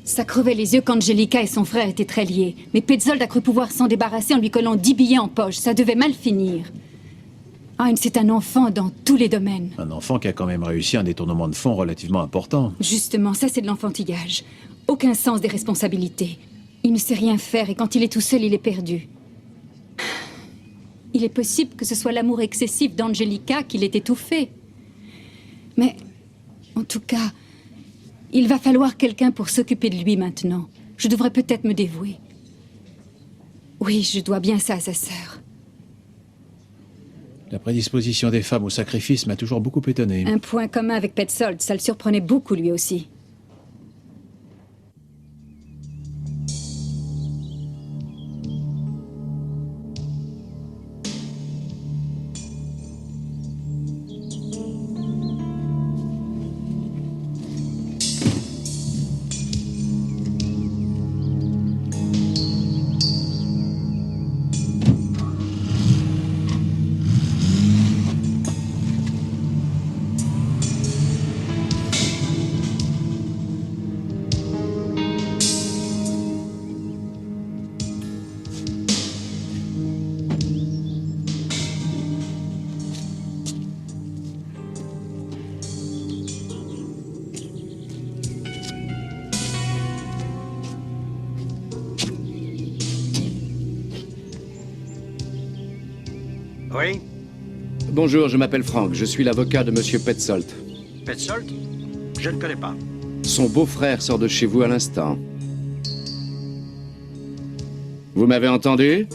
Ça crevait les yeux qu'Angelica et son frère étaient très liés. Mais Petzold a cru pouvoir s'en débarrasser en lui collant 10 billets en poche. Ça devait mal finir. Hein, c'est un enfant dans tous les domaines. Un enfant qui a quand même réussi un détournement de fonds relativement important. Justement, ça c'est de l'enfantillage. Aucun sens des responsabilités. Il ne sait rien faire et quand il est tout seul, il est perdu. Il est possible que ce soit l'amour excessif d'Angelica qui l'ait étouffé. Mais, en tout cas, il va falloir quelqu'un pour s'occuper de lui maintenant. Je devrais peut-être me dévouer. Oui, je dois bien ça à sa sœur. La prédisposition des femmes au sacrifice m'a toujours beaucoup étonné. Un point commun avec Petzold, ça le surprenait beaucoup lui aussi. Oui? Bonjour, je m'appelle Franck. Je suis l'avocat de Monsieur Petzold. Petzold? Je ne connais pas. Son beau-frère sort de chez vous à l'instant. Vous m'avez entendu?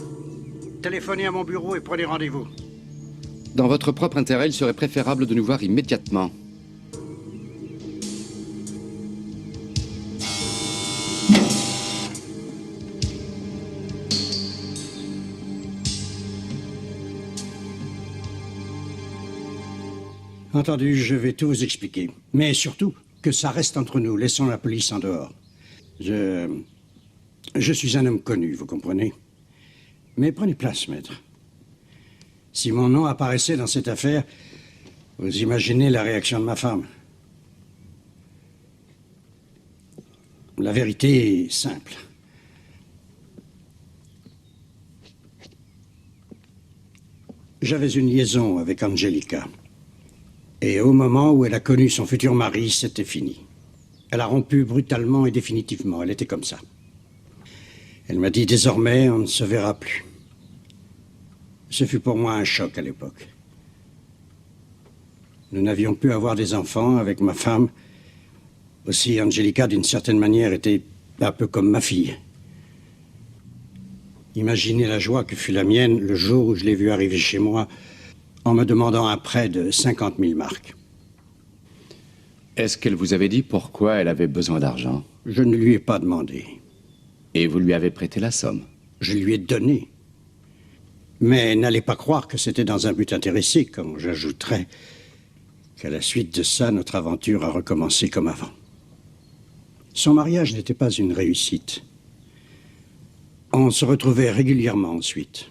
Téléphonez à mon bureau et prenez rendez-vous. Dans votre propre intérêt, il serait préférable de nous voir immédiatement. Entendu, je vais tout vous expliquer. Mais surtout, que ça reste entre nous. Laissons la police en dehors. Je suis un homme connu, vous comprenez? Mais prenez place, maître. Si mon nom apparaissait dans cette affaire, vous imaginez la réaction de ma femme. La vérité est simple. J'avais une liaison avec Angelica. Et au moment où elle a connu son futur mari, c'était fini. Elle a rompu brutalement et définitivement. Elle était comme ça. Elle m'a dit, désormais, on ne se verra plus. Ce fut pour moi un choc à l'époque. Nous n'avions pu avoir des enfants avec ma femme. Aussi, Angelica, d'une certaine manière, était un peu comme ma fille. Imaginez la joie que fut la mienne le jour où je l'ai vue arriver chez moi en me demandant un prêt de 50 000 marks. Est-ce qu'elle vous avait dit pourquoi elle avait besoin d'argent? Je ne lui ai pas demandé. Et vous lui avez prêté la somme? Je lui ai donné. Mais n'allez pas croire que c'était dans un but intéressé, quand j'ajouterais qu'à la suite de ça, notre aventure a recommencé comme avant. Son mariage n'était pas une réussite. On se retrouvait régulièrement ensuite.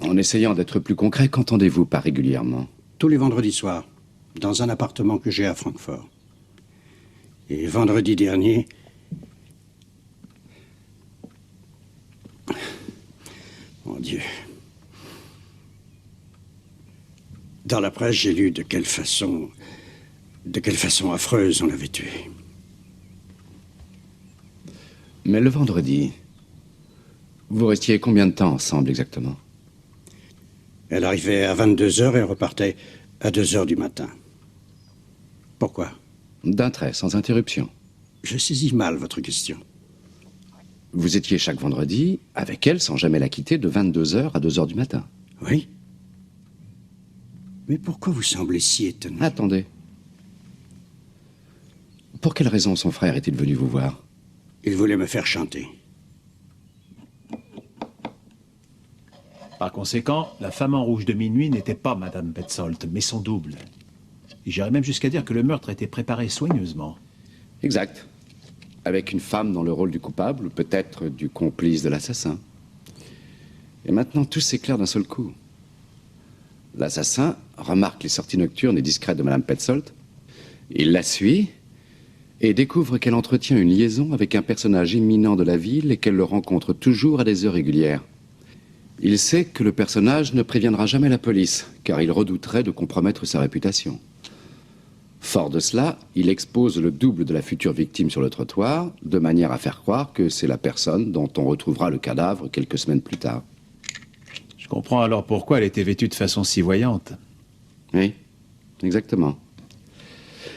En essayant d'être plus concret, qu'entendez-vous par régulièrement? Tous les vendredis soirs, dans un appartement que j'ai à Francfort. Et vendredi dernier... Mon Dieu. Dans la presse, j'ai lu de quelle façon affreuse on l'avait tué. Mais le vendredi, vous restiez combien de temps ensemble exactement? Elle arrivait à 22h et repartait à 2h du matin. Pourquoi? D'un trait, sans interruption. Je saisis mal votre question. Vous étiez chaque vendredi avec elle sans jamais la quitter de 22h à 2h du matin. Oui. Mais pourquoi vous semblez si étonné? Attendez. Pour quelle raison son frère est-il venu vous voir? Il voulait me faire chanter. Par conséquent, la femme en rouge de minuit n'était pas Madame Petzold, mais son double. Et j'irais même jusqu'à dire que le meurtre était préparé soigneusement. Exact. Avec une femme dans le rôle du coupable, ou peut-être du complice de l'assassin. Et maintenant, tout s'éclaire d'un seul coup. L'assassin remarque les sorties nocturnes et discrètes de Madame Petzold. Il la suit et découvre qu'elle entretient une liaison avec un personnage éminent de la ville et qu'elle le rencontre toujours à des heures régulières. Il sait que le personnage ne préviendra jamais la police, car il redouterait de compromettre sa réputation. Fort de cela, il expose le double de la future victime sur le trottoir, de manière à faire croire que c'est la personne dont on retrouvera le cadavre quelques semaines plus tard. Je comprends alors pourquoi elle était vêtue de façon si voyante. Oui, exactement.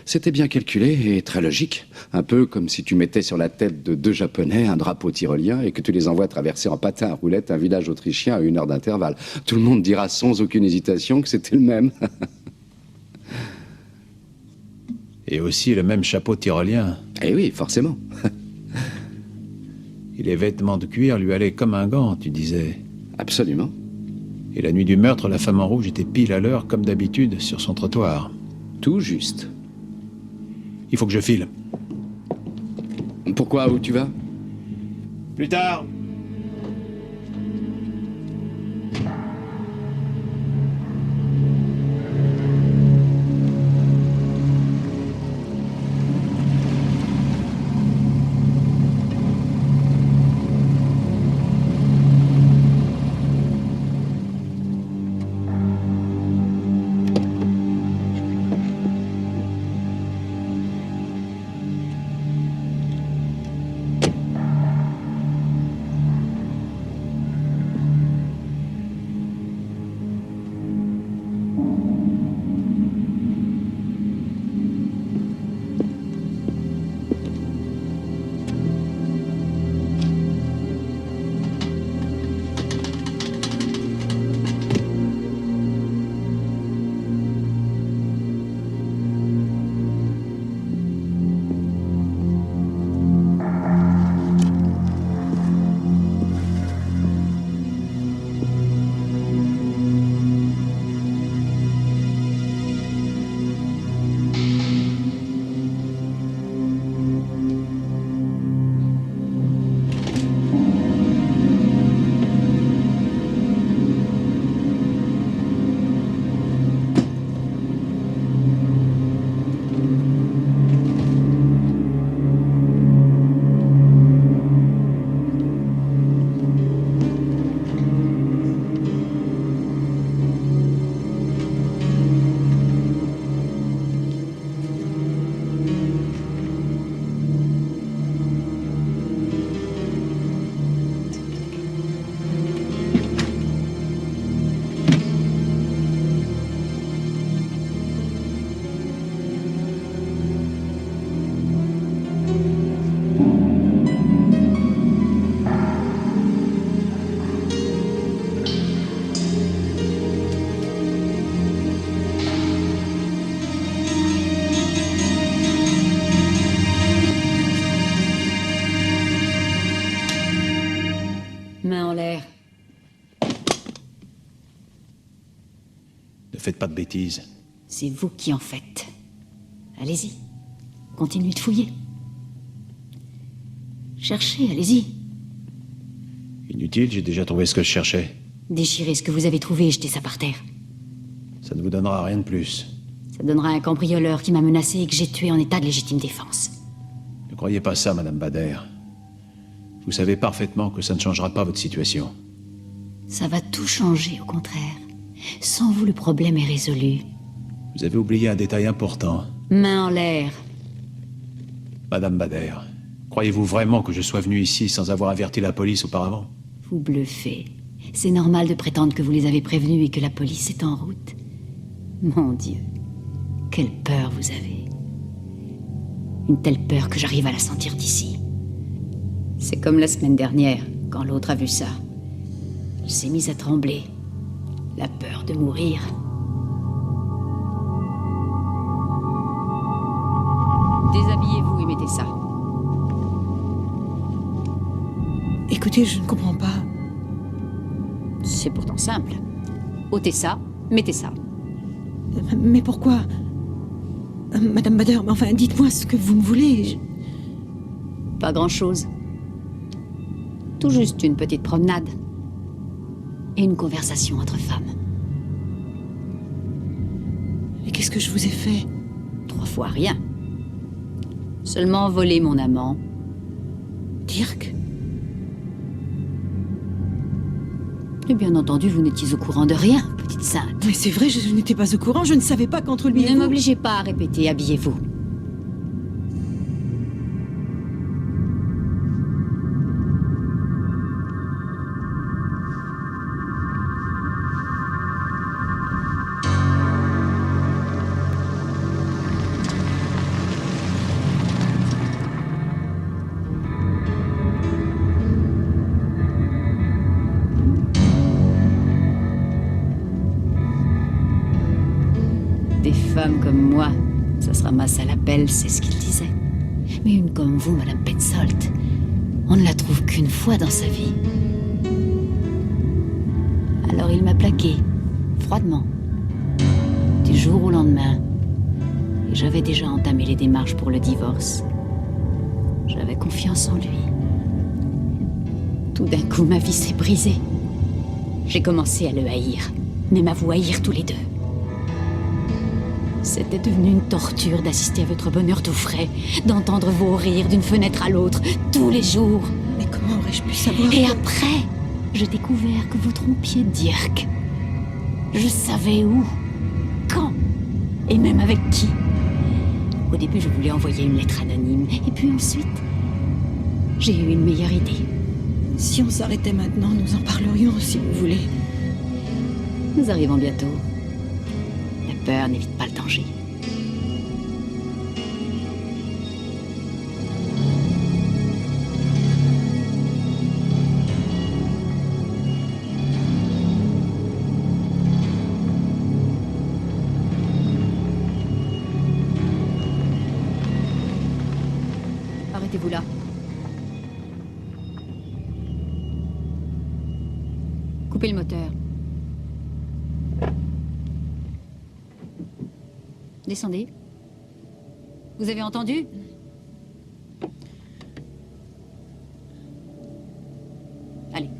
C'était bien calculé et très logique. Un peu comme si tu mettais sur la tête de 2 Japonais un drapeau tyrolien et que tu les envoies traverser en patin à roulettes un village autrichien à 1 heure d'intervalle. Tout le monde dira sans aucune hésitation que c'était le même. Et aussi le même chapeau tyrolien. Eh oui, forcément. Et les vêtements de cuir lui allaient comme un gant, tu disais. Absolument. Et la nuit du meurtre, la femme en rouge était pile à l'heure, comme d'habitude, sur son trottoir. Tout juste. Il faut que je file. Pourquoi? Où tu vas? Plus tard. Main en l'air. Ne faites pas de bêtises. C'est vous qui en faites. Allez-y. Continuez de fouiller. Cherchez, allez-y. Inutile, j'ai déjà trouvé ce que je cherchais. Déchirez ce que vous avez trouvé et jetez ça par terre. Ça ne vous donnera rien de plus. Ça donnera un cambrioleur qui m'a menacé et que j'ai tué en état de légitime défense. Ne croyez pas ça, Madame Bader. Vous savez parfaitement que ça ne changera pas votre situation. Ça va tout changer, au contraire. Sans vous, le problème est résolu. Vous avez oublié un détail important. Main en l'air. Madame Bader, croyez-vous vraiment que je sois venu ici sans avoir averti la police auparavant? Vous bluffez. C'est normal de prétendre que vous les avez prévenus et que la police est en route. Mon Dieu, quelle peur vous avez. Une telle peur que j'arrive à la sentir d'ici. C'est comme la semaine dernière, quand l'autre a vu ça. Il s'est mis à trembler. La peur de mourir. Déshabillez-vous et mettez ça. Écoutez, je ne comprends pas. C'est pourtant simple. ôtez ça, mettez ça. Mais pourquoi? Madame Bader, enfin, dites-moi ce que vous me voulez. Pas grand-chose. Tout juste une petite promenade. Et une conversation entre femmes. Et qu'est-ce que je vous ai fait? 3 fois rien. Seulement voler mon amant. Dirk? Et bien entendu, vous n'étiez au courant de rien, petite sainte. Mais c'est vrai, je n'étais pas au courant, je ne savais pas qu'entre lui et Ne vous... m'obligez pas à répéter, habillez-vous. femme comme moi, ça se ramasse à la pelle, c'est ce qu'il disait. Mais une comme vous, Madame Petzold, on ne la trouve qu'une fois dans sa vie. Alors il m'a plaqué, froidement, du jour au lendemain. Et j'avais déjà entamé les démarches pour le divorce. J'avais confiance en lui. Tout d'un coup, ma vie s'est brisée. J'ai commencé à le haïr, même à vous haïr tous les deux. C'était devenu une torture d'assister à votre bonheur tout frais, d'entendre vos rires d'une fenêtre à l'autre, tous les jours. Mais comment aurais-je pu savoir? Et après, j'ai découvert que vous trompiez Dirk. Je savais où, quand, et même avec qui. Au début, je voulais envoyer une lettre anonyme, et puis ensuite, j'ai eu une meilleure idée. Si on s'arrêtait maintenant, nous en parlerions, si vous voulez. Nous arrivons bientôt. La peur n'évite pas le danger. Arrêtez-vous là. Coupez le moteur. Descendez. Vous avez entendu? Allez.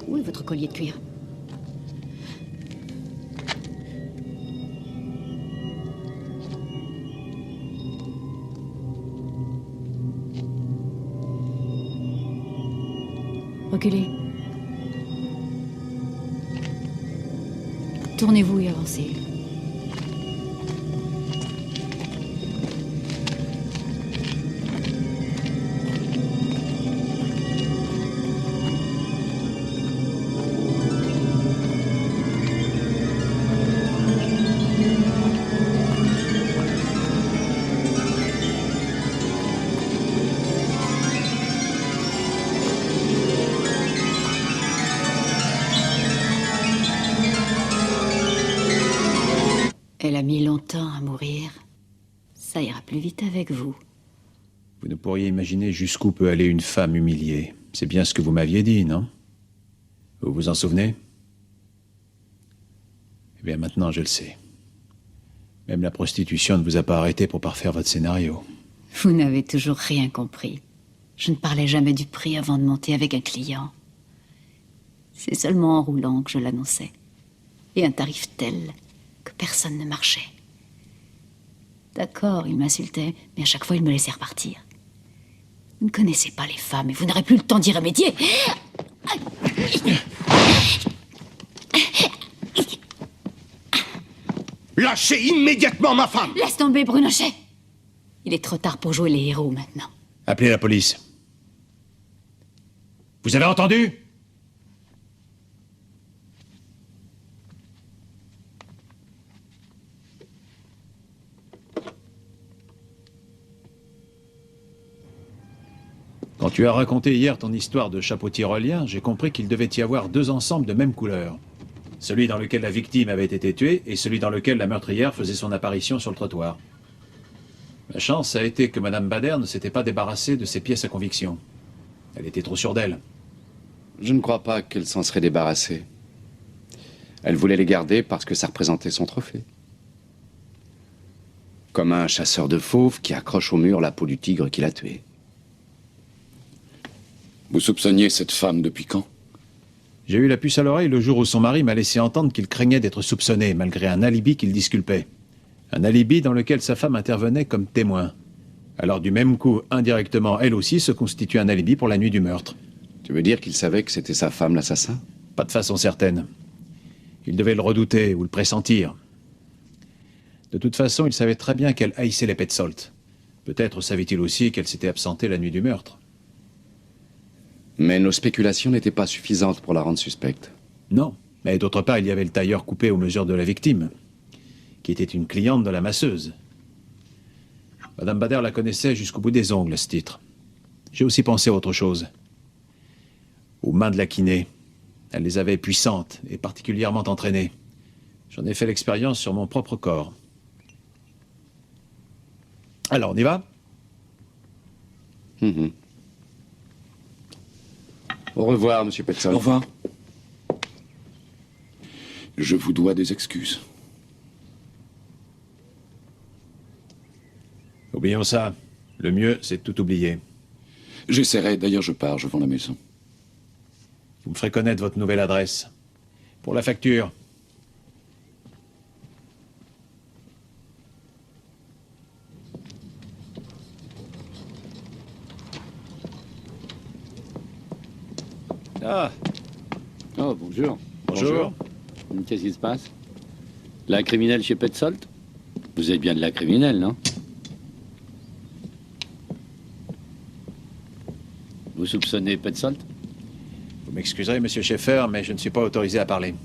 Où est votre collier de cuir? Reculez. Tournez-vous et avancez. Elle a mis longtemps à mourir. Ça ira plus vite avec vous. Vous ne pourriez imaginer jusqu'où peut aller une femme humiliée. C'est bien ce que vous m'aviez dit, non? Vous vous en souvenez? Eh bien, maintenant, je le sais. Même la prostitution ne vous a pas arrêté pour parfaire votre scénario. Vous n'avez toujours rien compris. Je ne parlais jamais du prix avant de monter avec un client. C'est seulement en roulant que je l'annonçais. Et un tarif tel que personne ne marchait. D'accord, il m'insultait, mais à chaque fois, il me laissait repartir. Vous ne connaissez pas les femmes et vous n'aurez plus le temps d'y remédier. Lâchez immédiatement ma femme! Laisse tomber, Brunochet. Il est trop tard pour jouer les héros maintenant. Appelez la police. Vous avez entendu? Quand tu as raconté hier ton histoire de chapeau tyrolien, j'ai compris qu'il devait y avoir deux ensembles de même couleur. Celui dans lequel la victime avait été tuée et celui dans lequel la meurtrière faisait son apparition sur le trottoir. La chance a été que Madame Bader ne s'était pas débarrassée de ses pièces à conviction. Elle était trop sûre d'elle. Je ne crois pas qu'elle s'en serait débarrassée. Elle voulait les garder parce que ça représentait son trophée. Comme un chasseur de fauves qui accroche au mur la peau du tigre qu'il a tué. Vous soupçonniez cette femme depuis quand? J'ai eu la puce à l'oreille le jour où son mari m'a laissé entendre qu'il craignait d'être soupçonné, malgré un alibi qu'il disculpait. Un alibi dans lequel sa femme intervenait comme témoin. Alors du même coup, indirectement, elle aussi se constitue un alibi pour la nuit du meurtre. Tu veux dire qu'il savait que c'était sa femme l'assassin? Pas de façon certaine. Il devait le redouter ou le pressentir. De toute façon, il savait très bien qu'elle haïssait les Petzold. Peut-être savait-il aussi qu'elle s'était absentée la nuit du meurtre. Mais nos spéculations n'étaient pas suffisantes pour la rendre suspecte. Non, mais d'autre part, il y avait le tailleur coupé aux mesures de la victime, qui était une cliente de la masseuse. Madame Bader la connaissait jusqu'au bout des ongles, à ce titre. J'ai aussi pensé à autre chose. aux mains de la kiné. Elle les avait puissantes et particulièrement entraînées. J'en ai fait l'expérience sur mon propre corps. Alors, on y va? Au revoir, monsieur Petzold. Au revoir. Je vous dois des excuses. Oublions ça. Le mieux, c'est de tout oublier. J'essaierai. D'ailleurs, je pars. Je vends la maison. Vous me ferez connaître votre nouvelle adresse. Pour la facture. Ah. Oh, bonjour. Bonjour. Qu'est-ce qui se passe? La criminelle chez Petzold? Vous êtes bien de la criminelle, non? Vous soupçonnez Petzold? Vous m'excuserez, monsieur Schaeffer, mais je ne suis pas autorisé à parler.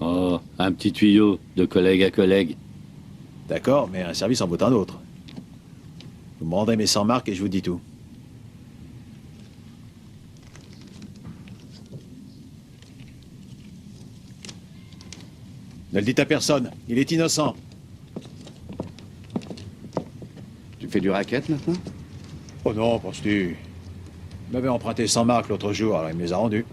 Oh, un petit tuyau de collègue à collègue. D'accord, mais un service en vaut un autre. Vous me rendrez mes 100 marques et je vous dis tout. Ne le dites à personne, il est innocent. Tu fais du racket maintenant? Oh non, penses-tu? Il m'avait emprunté 100 marques l'autre jour, alors il me les a rendues.